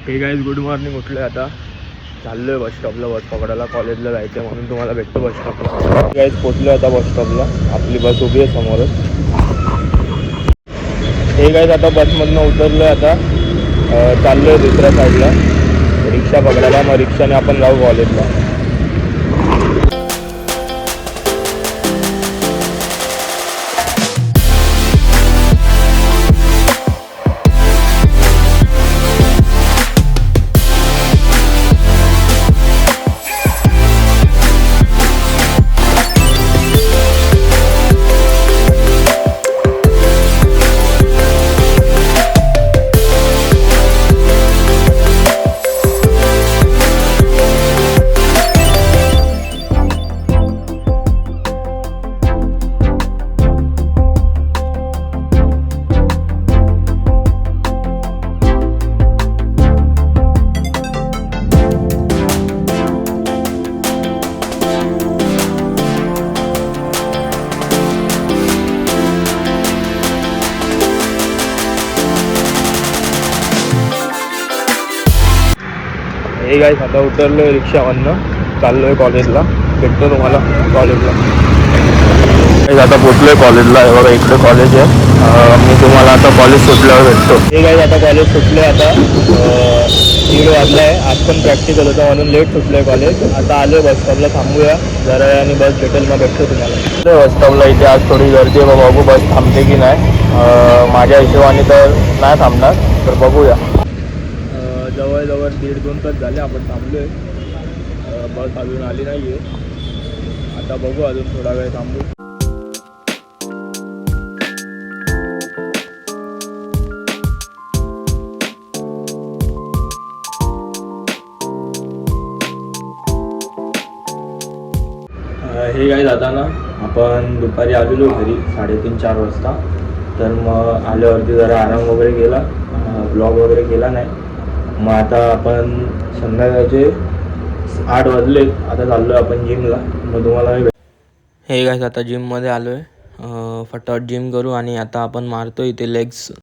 हे guys good morning. उठलो आहे आता, चाललो आहे बस स्टॉपला बस पकडायला. कॉलेजला जायचं आहे म्हणून तुम्हाला भेटतो बस स्टॉपला. गाईज पोचलो आता बस स्टॉपला. आपली बस उभी आहे समोरच. हे गाईज आता बसमधनं उतरलो आहे. आता चाललो आहे दुसऱ्या साईडला रिक्षा पकडायला. मग रिक्षाने आपण जाऊ कॉलेजला. हे गाईस आता उतरलो आहे रिक्षामधनं, चाललो आहे कॉलेजला. भेटतो तुम्हाला कॉलेजला. आता पोचलो आहे कॉलेजला. हे बघा इकडे कॉलेज आहे. मी तुम्हाला आता कॉलेज सुटल्यावर भेटतो. हे गाईस आता कॉलेज सुटलं आहे. आता 1:00 वाजला आहे. आज पण प्रॅक्टिकल होतं म्हणून लेट सुटलं आहे कॉलेज. आता आलो आहे बस स्टॉपला. थांबूया जरा आणि बस भेटेल मग भेटतो तुम्हाला. बस स्टॉपला इथे आज थोडी गर्दी आहे. बघू बस थांबते की नाही. माझ्या हिशोबाने तर नाही थांबणार, तर बघूया. जवळजवळ 1.5-2 तास झाले आपण थांबलो आहे. बस अजून आली नाही आहे. आता बघू, अजून थोडा वेळ थांबू. हे काय जाताना आपण दुपारी आलेलो घरी 3:30-4 वाजता. तर मग आल्यावरती जरा आराम वगैरे केला, ब्लॉग वगैरे केला नाही. मग आता आपण संध्याकाळचे 8 वाजले. आता चाललो आहे आपण जिमला. मग तुम्हाला हे गाईस आता जिममध्ये आलो आहे. फटाफट जिम करू आणि आता आपण मारतो इथे लेग्स.